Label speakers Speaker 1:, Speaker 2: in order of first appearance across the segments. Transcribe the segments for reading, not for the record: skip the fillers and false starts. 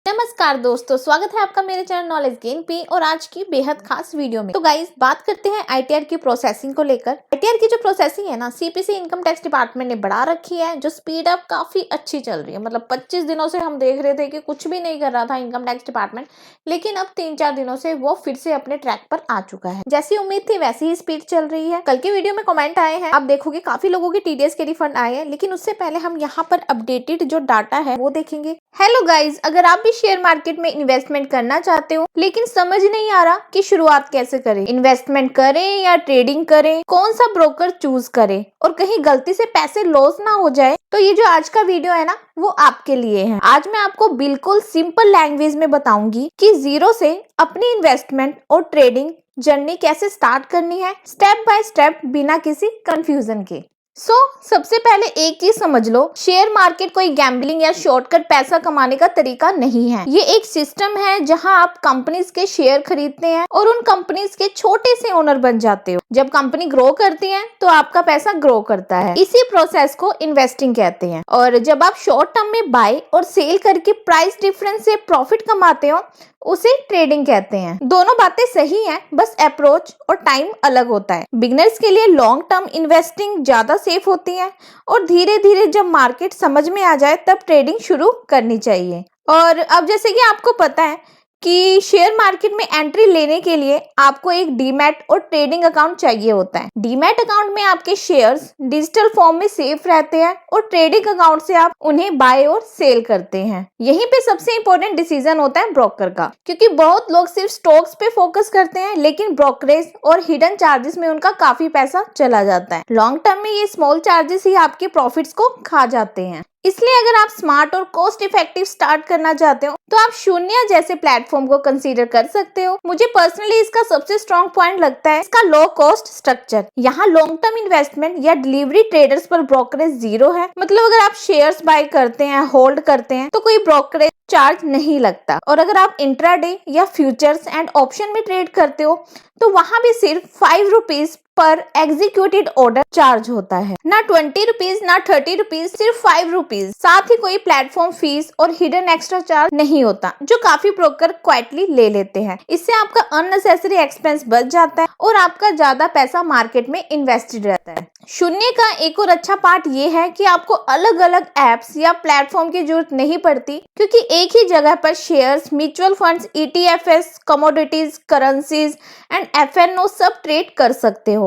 Speaker 1: नमस्कार दोस्तों, स्वागत है आपका मेरे चैनल नॉलेज गेन पे और आज की बेहद खास वीडियो में। तो गाइस, बात करते हैं आईटीआर की प्रोसेसिंग को लेकर। आईटीआर की जो प्रोसेसिंग है ना, सीपीसी इनकम टैक्स डिपार्टमेंट ने बढ़ा रखी है, जो स्पीड अप काफी अच्छी चल रही है। मतलब 25 दिनों से हम देख रहे थे कि कुछ भी नहीं कर रहा था इनकम टैक्स डिपार्टमेंट, लेकिन अब 3-4 दिनों से वो फिर से अपने ट्रैक पर आ चुका है। जैसी उम्मीद थी वैसी ही स्पीड चल रही है। कल की वीडियो में कमेंट आए हैं, आप देखोगे काफी लोगों के टीडीएस के रिफंड आए हैं, लेकिन उससे पहले हम यहाँ पर अपडेटेड जो डाटा है वो देखेंगे। हेलो गाइज, अगर आप भी शेयर मार्केट में इन्वेस्टमेंट करना चाहते हो लेकिन समझ नहीं आ रहा कि शुरुआत कैसे करें, इन्वेस्टमेंट करें या ट्रेडिंग करें, कौन सा ब्रोकर चूज करें और कहीं गलती से पैसे लॉस ना हो जाए, तो ये जो आज का वीडियो है ना वो आपके लिए है। आज मैं आपको बिल्कुल सिंपल लैंग्वेज में बताऊंगी कि जीरो से अपनी इन्वेस्टमेंट और ट्रेडिंग जर्नी कैसे स्टार्ट करनी है, स्टेप बाय स्टेप, बिना किसी कंफ्यूजन के। सबसे पहले एक चीज समझ लो, शेयर मार्केट कोई गैम्बलिंग या शॉर्टकट पैसा कमाने का तरीका नहीं है। ये एक सिस्टम है जहां आप कंपनीज के शेयर खरीदते हैं और उन कंपनीज के छोटे से ओनर बन जाते हो। जब कंपनी ग्रो करती है तो आपका पैसा ग्रो करता है। इसी प्रोसेस को इन्वेस्टिंग कहते हैं। और जब आप शॉर्ट टर्म में बाय और सेल करके प्राइस डिफरेंस से प्रॉफिट कमाते हो, उसे ट्रेडिंग कहते हैं। दोनों बातें सही हैं, बस अप्रोच और टाइम अलग होता है। बिगनर्स के लिए लॉन्ग टर्म इन्वेस्टिंग ज्यादा सेफ होती है और धीरे धीरे जब मार्केट समझ में आ जाए तब ट्रेडिंग शुरू करनी चाहिए। और अब जैसे कि आपको पता है कि शेयर मार्केट में एंट्री लेने के लिए आपको एक डीमैट और ट्रेडिंग अकाउंट चाहिए होता है। डीमैट अकाउंट में आपके शेयर्स डिजिटल फॉर्म में सेफ रहते हैं और ट्रेडिंग अकाउंट से आप उन्हें बाय और सेल करते हैं। यहीं पे सबसे इंपॉर्टेंट डिसीजन होता है ब्रोकर का, क्योंकि बहुत लोग सिर्फ स्टॉक्स पे फोकस करते हैं लेकिन ब्रोकरेज और हिडन चार्जेस में उनका काफी पैसा चला जाता है। लॉन्ग टर्म में ये स्मॉल चार्जेस ही आपके प्रॉफिट्स को खा जाते हैं। इसलिए अगर आप स्मार्ट और कॉस्ट इफेक्टिव स्टार्ट करना चाहते हो तो आप शून्य जैसे प्लेटफॉर्म को कंसीडर कर सकते हो। मुझे पर्सनली इसका सबसे स्ट्रॉन्ग पॉइंट लगता है इसका लो कॉस्ट स्ट्रक्चर। यहाँ लॉन्ग टर्म इन्वेस्टमेंट या डिलीवरी ट्रेडर्स पर ब्रोकरेज जीरो है। मतलब अगर आप शेयर्स बाय करते हैं, होल्ड करते हैं, तो कोई ब्रोकरेज चार्ज नहीं लगता। और अगर आप इंट्राडे या फ्यूचर्स एंड ऑप्शन में ट्रेड करते हो तो वहां भी सिर्फ 5 rupees per executed order charge होता है, ना 20 रुपीज ना 30 रुपीज, सिर्फ 5 रुपीज। साथ ही कोई प्लेटफॉर्म फीस और हिडन एक्स्ट्रा चार्ज नहीं होता, जो काफी ब्रोकर क्वाइटली ले लेते हैं। इससे आपका अननेसेसरी एक्सपेंस बच जाता है और आपका ज्यादा पैसा मार्केट में इन्वेस्टेड रहता है। शून्य का एक और अच्छा पार्ट ये है कि आपको अलग अलग एप्स या प्लेटफॉर्म की जरूरत नहीं पड़ती, क्योंकि एक ही जगह पर shares, mutual funds, ETFs, commodities, currencies and FNO सब ट्रेड कर सकते हो।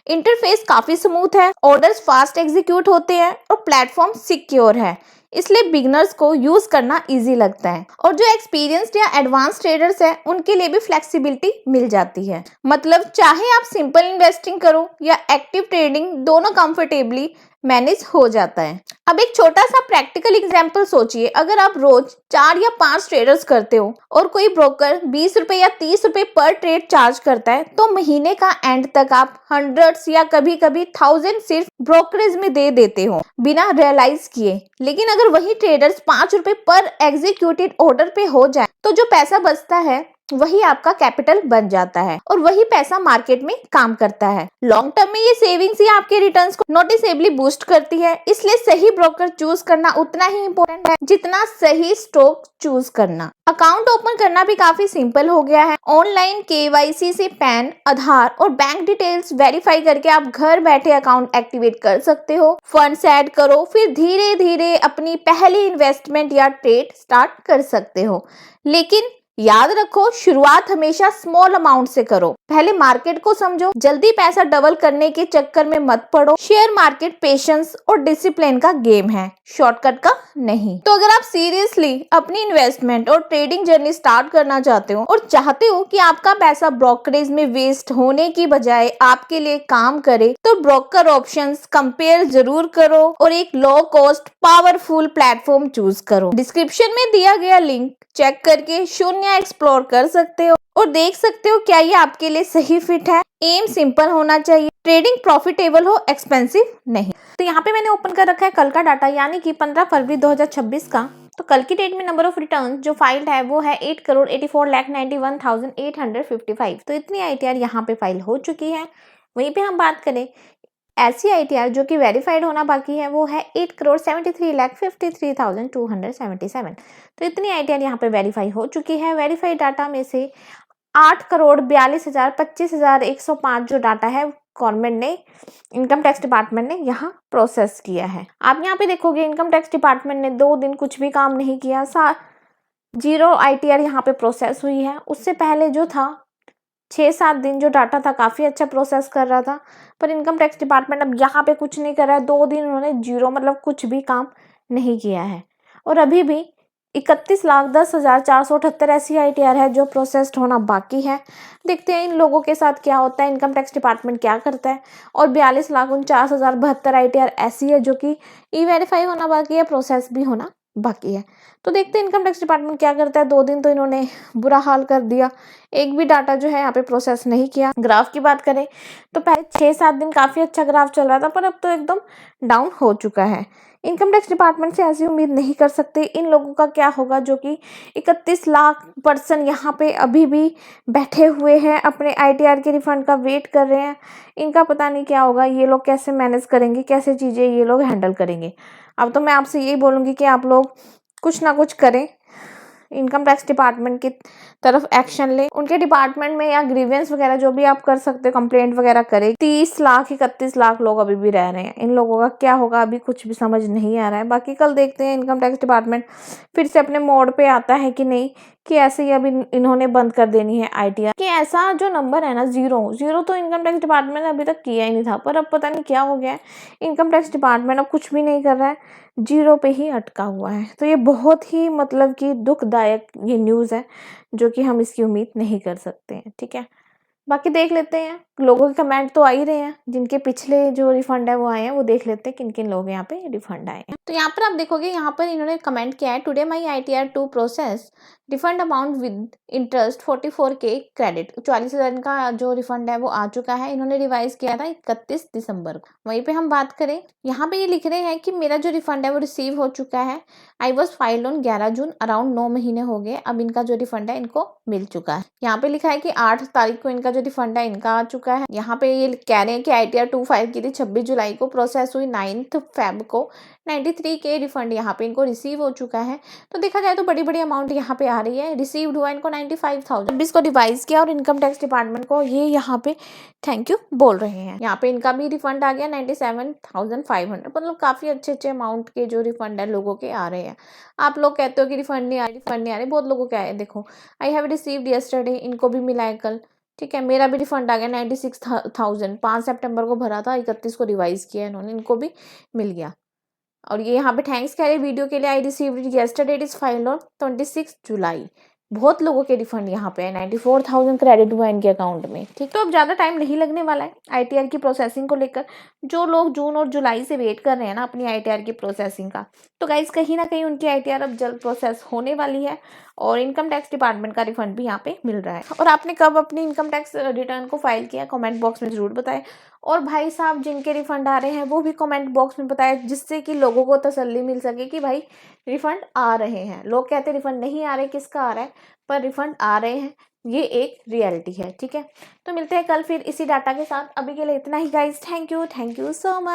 Speaker 1: इंटरफेस काफी स्मूथ है, ऑर्डर्स फास्ट एग्जीक्यूट होते हैं और प्लेटफॉर्म सिक्योर है, इसलिए बिगनर्स को यूज करना इजी लगता है। और जो एक्सपीरियंस्ड या एडवांस ट्रेडर्स हैं उनके लिए भी फ्लेक्सिबिलिटी मिल जाती है। मतलब चाहे आप सिंपल इन्वेस्टिंग करो या एक्टिव ट्रेडिंग, दोनों कंफर्टेबली मैनेज हो जाता है। अब एक छोटा सा प्रैक्टिकल एग्जांपल सोचिए, अगर आप रोज 4 या 5 ट्रेडर्स करते हो और कोई ब्रोकर 20 रुपए या 30 रुपए पर ट्रेड चार्ज करता है, तो महीने का एंड तक आप हंड्रेड्स या कभी कभी 1000 सिर्फ ब्रोकरेज में दे देते हो बिना रियलाइज किए। लेकिन अगर वही ट्रेडर्स 5 रुपए पर एग्जीक्यूटेड ऑर्डर पे हो जाए तो जो पैसा बचता है वही आपका कैपिटल बन जाता है और वही पैसा मार्केट में काम करता है। लॉन्ग टर्म में ये सेविंग्स ही आपके रिटर्न्स को नोटिसेबली बूस्ट करती है। इसलिए सही ब्रोकर चूज करना उतना ही इम्पोर्टेंट है जितना सही स्टॉक चूज करना। अकाउंट ओपन करना भी काफी सिंपल हो गया है। ऑनलाइन केवाईसी से पैन, आधार और बैंक डिटेल्स वेरीफाई करके आप घर बैठे अकाउंट एक्टिवेट कर सकते हो। फंड्स ऐड करो, फिर धीरे धीरे अपनी पहली इन्वेस्टमेंट या ट्रेड स्टार्ट कर सकते हो। लेकिन याद रखो, शुरुआत हमेशा स्मॉल अमाउंट से करो। पहले मार्केट को समझो, जल्दी पैसा डबल करने के चक्कर में मत पड़ो। शेयर मार्केट पेशेंस और डिसिप्लिन का गेम है, शॉर्टकट का नहीं। तो अगर आप सीरियसली अपनी इन्वेस्टमेंट और ट्रेडिंग जर्नी स्टार्ट करना चाहते हो और चाहते हो कि आपका पैसा ब्रोकरेज में वेस्ट होने की बजाय आपके लिए काम करे, तो ब्रोकर ऑप्शंस कंपेयर जरूर करो और एक low cost powerful platform choose करो। डिस्क्रिप्शन में दिया गया लिंक चेक करके शून्य एक्सप्लोर कर सकते हो और देख सकते हो क्या ये आपके लिए सही फिट है। एम सिंपल होना चाहिए, ट्रेडिंग प्रॉफिटेबल हो, एक्सपेंसिव नहीं। तो यहाँ पे मैंने ओपन कर रखा है कल का डाटा, यानी कि 15 फरवरी 2026 का। तो कल की डेट में नंबर ऑफ रिटर्न जो फाइल्ड है वो है 8,84,91,855। तो इतनी आईटीआर यहाँ पे फाइल हो चुकी है। वहीं पे हम बात करें ऐसी ITR जो कि वेरीफाइड होना बाकी है वो है 8,73,53,277। तो इतनी ITR यहाँ पे वेरीफाई हो चुकी है। वेरीफाइड डाटा में से 8,42,25,105 जो डाटा है गवर्नमेंट ने, इनकम टैक्स डिपार्टमेंट ने यहाँ प्रोसेस किया है। आप यहाँ पे देखोगे इनकम टैक्स डिपार्टमेंट ने 2 दिन कुछ भी काम नहीं किया, 0 ITR यहाँ पे प्रोसेस हुई है। उससे पहले जो था 6-7 दिन जो डाटा था काफ़ी अच्छा प्रोसेस कर रहा था, पर इनकम टैक्स डिपार्टमेंट अब यहाँ पे कुछ नहीं कर रहा है। 2 दिन उन्होंने 0 मतलब कुछ भी काम नहीं किया है। और अभी भी 31,10,478 ऐसी ITR है जो प्रोसेस्ड होना बाकी है। देखते हैं इन लोगों के साथ क्या होता है, इनकम टैक्स डिपार्टमेंट क्या करता है। और 42,49,072 ITR ऐसी है जो कि E-वेरीफाई होना बाकी है, प्रोसेस भी होना बाकी है। तो देखते हैं इनकम टैक्स डिपार्टमेंट क्या करता है। 2 दिन तो इन्होंने बुरा हाल कर दिया, एक भी डाटा जो है यहाँ पे प्रोसेस नहीं किया। ग्राफ की बात करें तो पहले 6-7 दिन काफ़ी अच्छा ग्राफ चल रहा था, पर अब तो एकदम डाउन हो चुका है। इनकम टैक्स डिपार्टमेंट से ऐसी उम्मीद नहीं कर सकते। इन लोगों का क्या होगा जो कि 31 लाख पर्सन यहाँ पे अभी भी बैठे हुए हैं, अपने ITR के रिफंड का वेट कर रहे हैं। इनका पता नहीं क्या होगा, ये लोग कैसे मैनेज करेंगे, कैसे चीज़ें ये लोग हैंडल करेंगे। अब तो मैं आपसे यही बोलूँगी कि आप लोग कुछ ना कुछ करें, इनकम टैक्स डिपार्टमेंट की तरफ एक्शन ले, उनके डिपार्टमेंट में या ग्रीवेंस वगैरह जो भी आप कर सकते हो कंप्लेंट वगैरह करें। 30 लाख 31 लाख लोग अभी भी रह रहे हैं, इन लोगों का क्या होगा अभी कुछ भी समझ नहीं आ रहा है। बाकी कल देखते हैं इनकम टैक्स डिपार्टमेंट फिर से अपने मोड पे आता है कि नहीं, कि ऐसे ही अभी इन्होंने बंद कर देनी है ITR। कि ऐसा जो नंबर है ना 0 तो इनकम टैक्स डिपार्टमेंट ने अभी तक किया ही नहीं था, पर अब पता नहीं क्या हो गया है, इनकम टैक्स डिपार्टमेंट अब कुछ भी नहीं कर रहा है, 0 पे ही अटका हुआ है। तो ये बहुत ही मतलब कि दुखदायक ये न्यूज़ है, जो कि हम इसकी उम्मीद नहीं कर सकते हैं। ठीक है, बाकी देख लेते हैं, लोगों के कमेंट तो आ ही रहे हैं, जिनके पिछले जो रिफंड है वो आए हैं, वो देख लेते हैं किन किन लोग यहाँ पे रिफंड आए हैं। तो यहाँ पर आप देखोगे, यहाँ पर इन्होंने कमेंट किया है, today my ITR to process refund amount with interest 44K credit. 44,000 का जो रिफंड है वो आ चुका है। इन्होंने रिवाइज किया था 31 दिसंबर को। वहीं पे हम बात करें, यहाँ पे ये लिख रहे हैं कि मेरा जो रिफंड है वो रिसीव हो चुका है। I was filed on 11 June, around 9 महीने हो गए, अब इनका जो रिफंड है इनको मिल चुका है। यहाँ पे लिखा है कि 8 तारीख को इनका जो रिफंड है इनका आ चुका है। यहाँ पे ये कह रहे हैं कि ITR 25 की थी, 26 जुलाई को प्रोसेस हुई, 9 फेब को 93K रिफंड यहाँ पे इनको रिसीव हो चुका है। तो देखा जाए तो बड़ी बड़ी अमाउंट यहाँ पे आ रही है। रिसीव्ड हुआ इनको 95,000। अब इसको रिवाइज किया और इनकम टैक्स डिपार्टमेंट को ये यहाँ पे थैंक यू बोल रहे हैं। यहाँ पे इनका भी रिफंड आ गया 97,500। मतलब काफी अच्छे अमाउंट के जो रिफंड है लोगों के आ रहे हैं। आप लोग कहते हो कि रिफंड नहीं आ रहे, बहुत लोगों के आए। देखो, आई हैव रिसीव्ड यस्टरडे, इनको भी मिला है कल। ठीक है, मेरा भी रिफंड आ गया 96,000, 5 सितंबर को भरा था, 31 को रिवाइज किया इन्होंने, इनको भी मिल गया। और ये यहाँ पे थैंक्स कह रहे वीडियो के लिए, I received yesterday, it is filed on 26 जुलाई। बहुत लोगों के रिफंड यहाँ पे है, 94,000 क्रेडिट हुआ इनके अकाउंट में। ठीक, तो अब ज़्यादा टाइम नहीं लगने वाला है ITR की प्रोसेसिंग को लेकर। जो लोग जून और जुलाई से वेट कर रहे हैं ना अपनी ITR की प्रोसेसिंग का, तो गाइज कहीं ना कहीं उनकी ITR अब जल्द प्रोसेस होने वाली है और इनकम टैक्स डिपार्टमेंट का रिफंड भी यहाँ पे मिल रहा है। और आपने कब अपनी इनकम टैक्स रिटर्न को फाइल किया, कमेंट बॉक्स में जरूर बताएं। और भाई साहब जिनके रिफंड आ रहे हैं वो भी कमेंट बॉक्स में बताएं, जिससे कि लोगों को तसल्ली मिल सके कि भाई रिफंड आ रहे हैं। लोग कहते हैं रिफंड नहीं आ रहे, किसका आ रहा है, पर रिफंड आ रहे हैं, ये एक रियलिटी है। ठीक है, तो मिलते हैं कल फिर इसी डाटा के साथ। अभी के लिए इतना ही guys, thank you so much.